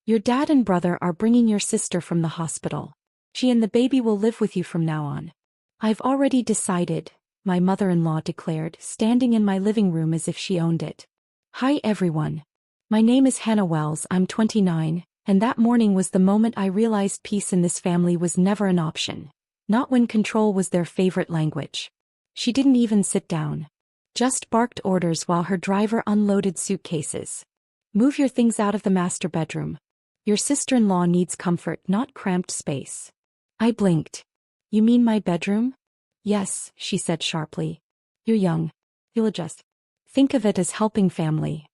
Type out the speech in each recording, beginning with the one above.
Your dad and brother are bringing your sister from the hospital. She and the baby will live with you from now on. I've already decided, my mother-in-law declared, standing in my living room as if she owned it. Hi everyone. My name is Hannah Wells, I'm 29, and that morning was the moment I realized peace in this family was never an option. Not when control was their favorite language. She didn't even sit down. Just barked orders while her driver unloaded suitcases. Move your things out of the master bedroom. Your sister-in-law needs comfort, not cramped space. I blinked. You mean my bedroom? Yes, she said sharply. You're young. You'll adjust. Think of it as helping family.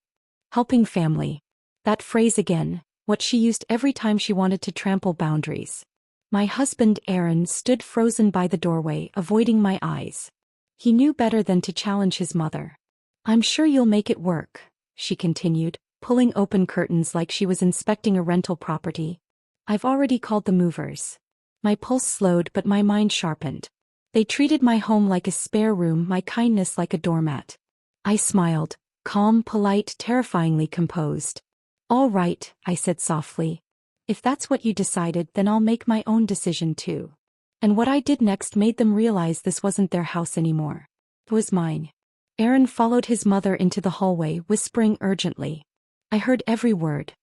Helping family. That phrase again, what she used every time she wanted to trample boundaries. My husband Aaron stood frozen by the doorway, avoiding my eyes. He knew better than to challenge his mother. I'm sure you'll make it work, she continued, pulling open curtains like she was inspecting a rental property. I've already called the movers. My pulse slowed but my mind sharpened. They treated my home like a spare room, my kindness like a doormat. I smiled, calm, polite, terrifyingly composed. All right, I said softly. If that's what you decided, then I'll make my own decision too. And what I did next made them realize this wasn't their house anymore. It was mine. Aaron followed his mother into the hallway, whispering urgently. I heard every word.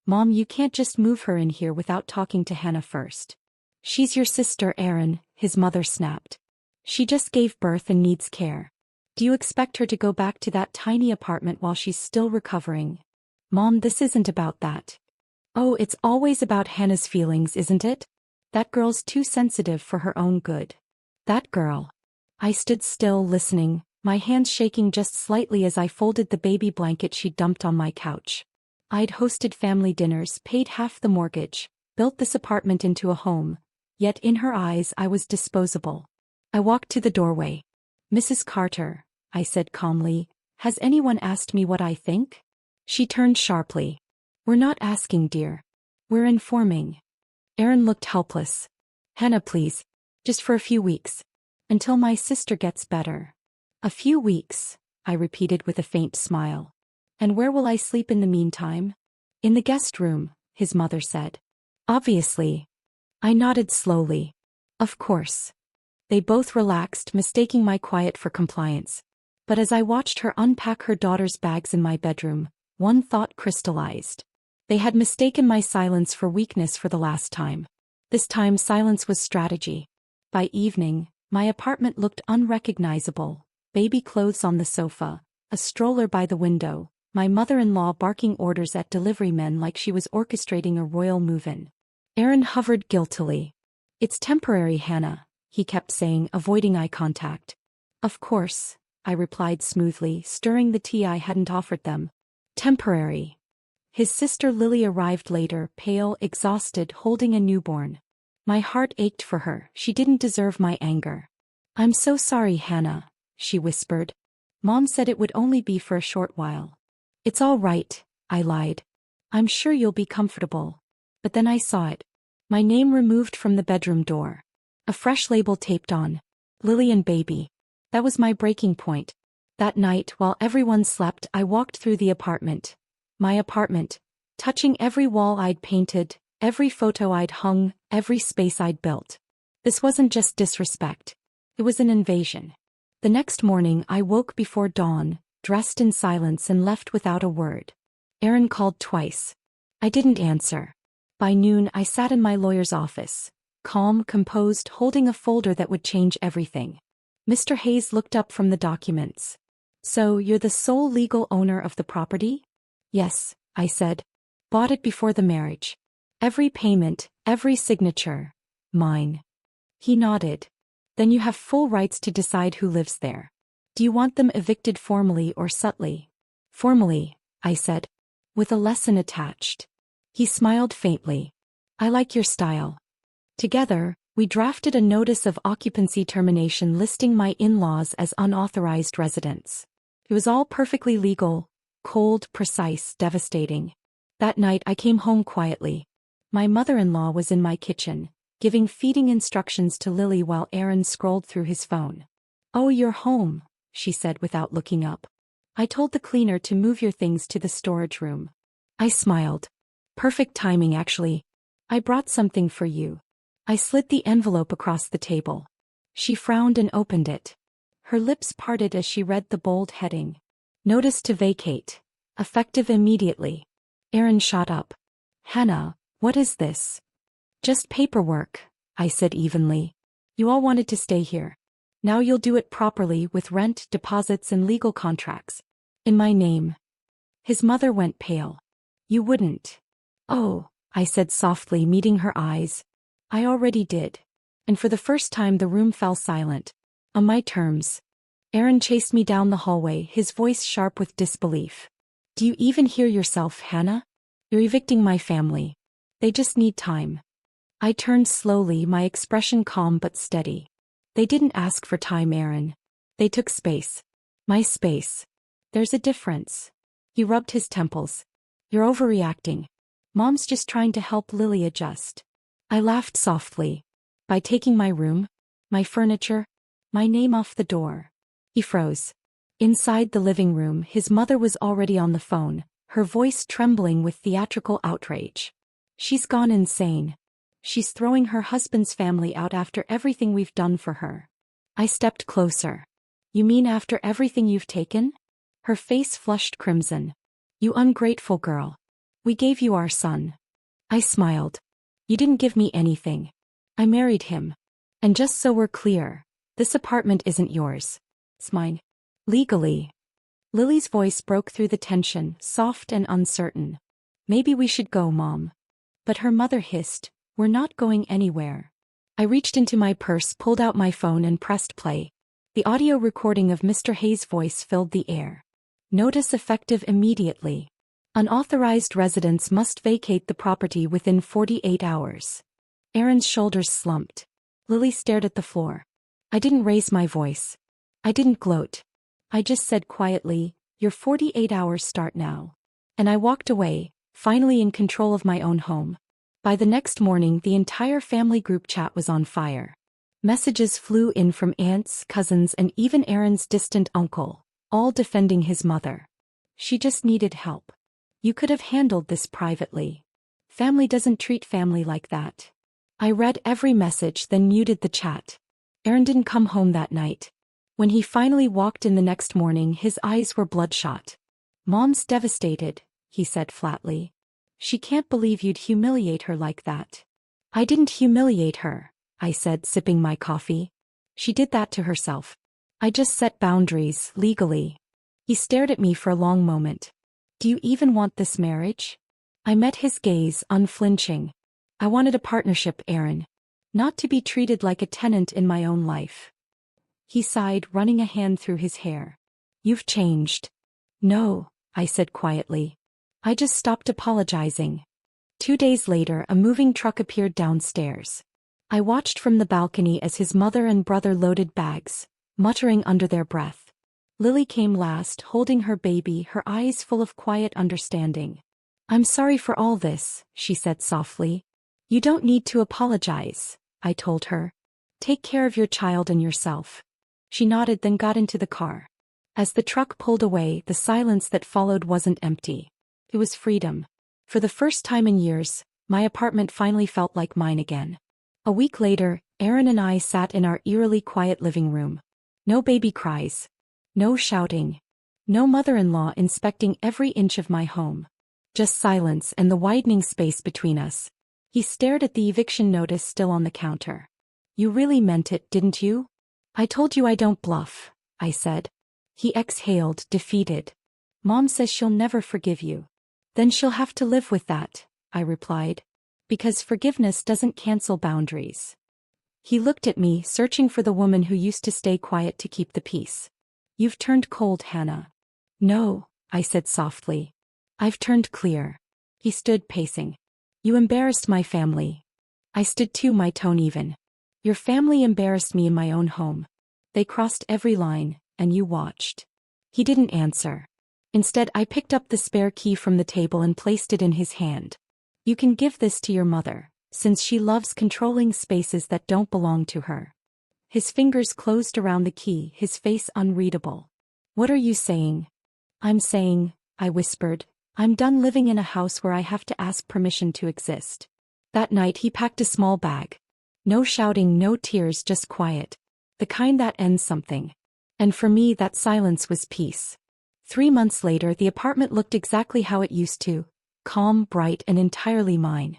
Mom, you can't just move her in here without talking to Hannah first. She's your sister, Aaron, his mother snapped. She just gave birth and needs care. Do you expect her to go back to that tiny apartment while she's still recovering? Mom, this isn't about that. Oh, it's always about Hannah's feelings, isn't it? That girl's too sensitive for her own good. That girl. I stood still, listening, my hands shaking just slightly as I folded the baby blanket she dumped on my couch. I'd hosted family dinners, paid half the mortgage, built this apartment into a home, yet in her eyes I was disposable. I walked to the doorway. Mrs. Carter, I said calmly, has anyone asked me what I think? She turned sharply. We're not asking, dear. We're informing. Aaron looked helpless. Hannah, please. Just for a few weeks. Until my sister gets better. A few weeks, I repeated with a faint smile. And where will I sleep in the meantime? In the guest room, his mother said. Obviously. I nodded slowly. Of course. They both relaxed, mistaking my quiet for compliance. But as I watched her unpack her daughter's bags in my bedroom, one thought crystallized. They had mistaken my silence for weakness for the last time. This time silence was strategy. By evening, my apartment looked unrecognizable. Baby clothes on the sofa, a stroller by the window, my mother-in-law barking orders at delivery men like she was orchestrating a royal move-in. Aaron hovered guiltily. It's temporary, Hannah, he kept saying, avoiding eye contact. Of course, I replied smoothly, stirring the tea I hadn't offered them. Temporary. His sister Lily arrived later, pale, exhausted, holding a newborn. My heart ached for her, she didn't deserve my anger. I'm so sorry, Hannah, she whispered. Mom said it would only be for a short while. It's all right, I lied. I'm sure you'll be comfortable. But then I saw it. My name removed from the bedroom door. A fresh label taped on. Lily and baby. That was my breaking point. That night, while everyone slept, I walked through the apartment. My apartment. Touching every wall I'd painted, every photo I'd hung, every space I'd built. This wasn't just disrespect. It was an invasion. The next morning I woke before dawn, dressed in silence and left without a word. Aaron called twice. I didn't answer. By noon I sat in my lawyer's office, calm, composed, holding a folder that would change everything. Mr. Hayes looked up from the documents. So, you're the sole legal owner of the property? Yes, I said. Bought it before the marriage. Every payment, every signature. Mine. He nodded. Then you have full rights to decide who lives there. Do you want them evicted formally or subtly? Formally, I said. With a lesson attached. He smiled faintly. I like your style. Together, we drafted a notice of occupancy termination listing my in-laws as unauthorized residents. It was all perfectly legal, cold, precise, devastating. That night I came home quietly. My mother-in-law was in my kitchen, giving feeding instructions to Lily while Aaron scrolled through his phone. Oh, you're home, she said without looking up. I told the cleaner to move your things to the storage room. I smiled. Perfect timing, actually. I brought something for you. I slid the envelope across the table. She frowned and opened it. Her lips parted as she read the bold heading. Notice to vacate. Effective immediately. Aaron shot up. Hannah, what is this? Just paperwork, I said evenly. You all wanted to stay here. Now you'll do it properly with rent, deposits and legal contracts. In my name. His mother went pale. You wouldn't. Oh, I said softly, meeting her eyes. I already did. And for the first time the room fell silent. On my terms. Aaron chased me down the hallway, his voice sharp with disbelief. Do you even hear yourself, Hannah? You're evicting my family. They just need time. I turned slowly, my expression calm but steady. They didn't ask for time, Aaron. They took space. My space. There's a difference. He rubbed his temples. You're overreacting. Mom's just trying to help Lily adjust. I laughed softly. By taking my room, my furniture, my name off the door. He froze. Inside the living room, his mother was already on the phone, her voice trembling with theatrical outrage. She's gone insane. She's throwing her husband's family out after everything we've done for her. I stepped closer. You mean after everything you've taken? Her face flushed crimson. You ungrateful girl. We gave you our son. I smiled. You didn't give me anything. I married him. And just so we're clear, this apartment isn't yours. It's mine. Legally. Lily's voice broke through the tension, soft and uncertain. Maybe we should go, Mom. But her mother hissed, we're not going anywhere. I reached into my purse, pulled out my phone and pressed play. The audio recording of Mr. Hayes' voice filled the air. Notice effective immediately. Unauthorized residents must vacate the property within 48 hours. Aaron's shoulders slumped. Lily stared at the floor. I didn't raise my voice. I didn't gloat. I just said quietly, your 48 hours start now. And I walked away, finally in control of my own home. By the next morning, the entire family group chat was on fire. Messages flew in from aunts, cousins, and even Aaron's distant uncle, all defending his mother. She just needed help. You could have handled this privately. Family doesn't treat family like that. I read every message, then muted the chat. Aaron didn't come home that night. When he finally walked in the next morning, his eyes were bloodshot. Mom's devastated, he said flatly. She can't believe you'd humiliate her like that. I didn't humiliate her, I said, sipping my coffee. She did that to herself. I just set boundaries, legally. He stared at me for a long moment. Do you even want this marriage? I met his gaze, unflinching. I wanted a partnership, Aaron. Not to be treated like a tenant in my own life. He sighed, running a hand through his hair. You've changed. No, I said quietly. I just stopped apologizing. 2 days later, a moving truck appeared downstairs. I watched from the balcony as his mother and brother loaded bags, muttering under their breath. Lily came last, holding her baby, her eyes full of quiet understanding. I'm sorry for all this, she said softly. You don't need to apologize, I told her. Take care of your child and yourself. She nodded, then got into the car. As the truck pulled away, the silence that followed wasn't empty. It was freedom. For the first time in years, my apartment finally felt like mine again. A week later, Aaron and I sat in our eerily quiet living room. No baby cries. No shouting. No mother-in-law inspecting every inch of my home. Just silence and the widening space between us. He stared at the eviction notice still on the counter. You really meant it, didn't you? I told you I don't bluff, I said. He exhaled, defeated. Mom says she'll never forgive you. Then she'll have to live with that, I replied. Because forgiveness doesn't cancel boundaries. He looked at me, searching for the woman who used to stay quiet to keep the peace. You've turned cold, Hannah. No, I said softly. I've turned clear. He stood pacing. You embarrassed my family. I stood too, my tone even. Your family embarrassed me in my own home. They crossed every line, and you watched. He didn't answer. Instead, I picked up the spare key from the table and placed it in his hand. You can give this to your mother, since she loves controlling spaces that don't belong to her. His fingers closed around the key, his face unreadable. What are you saying? I'm saying, I whispered, I'm done living in a house where I have to ask permission to exist. That night he packed a small bag. No shouting, no tears, just quiet. The kind that ends something. And for me that silence was peace. 3 months later the apartment looked exactly how it used to. Calm, bright, and entirely mine.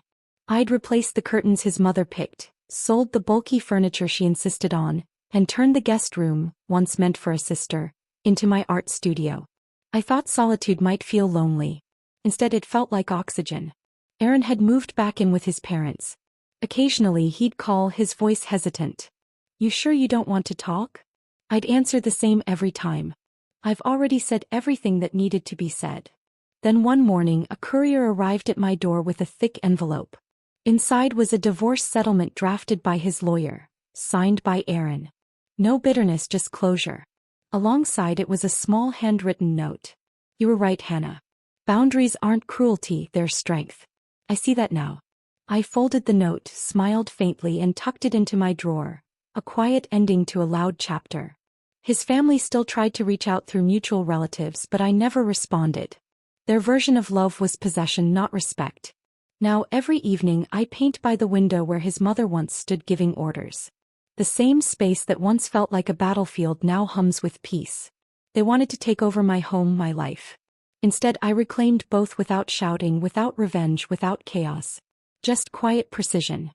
I'd replaced the curtains his mother picked, sold the bulky furniture she insisted on, and turned the guest room, once meant for a sister, into my art studio. I thought solitude might feel lonely. Instead it felt like oxygen. Aaron had moved back in with his parents. Occasionally he'd call, his voice hesitant. "You sure you don't want to talk?" I'd answer the same every time. "I've already said everything that needed to be said." Then one morning a courier arrived at my door with a thick envelope. Inside was a divorce settlement drafted by his lawyer, signed by Aaron. No bitterness, just closure. Alongside it was a small handwritten note. "You were right, Hannah. Boundaries aren't cruelty, they're strength. I see that now." I folded the note, smiled faintly, and tucked it into my drawer, a quiet ending to a loud chapter. His family still tried to reach out through mutual relatives, but I never responded. Their version of love was possession, not respect. Now every evening I paint by the window where his mother once stood giving orders. The same space that once felt like a battlefield now hums with peace. They wanted to take over my home, my life. Instead I reclaimed both, without shouting, without revenge, without chaos. Just quiet precision.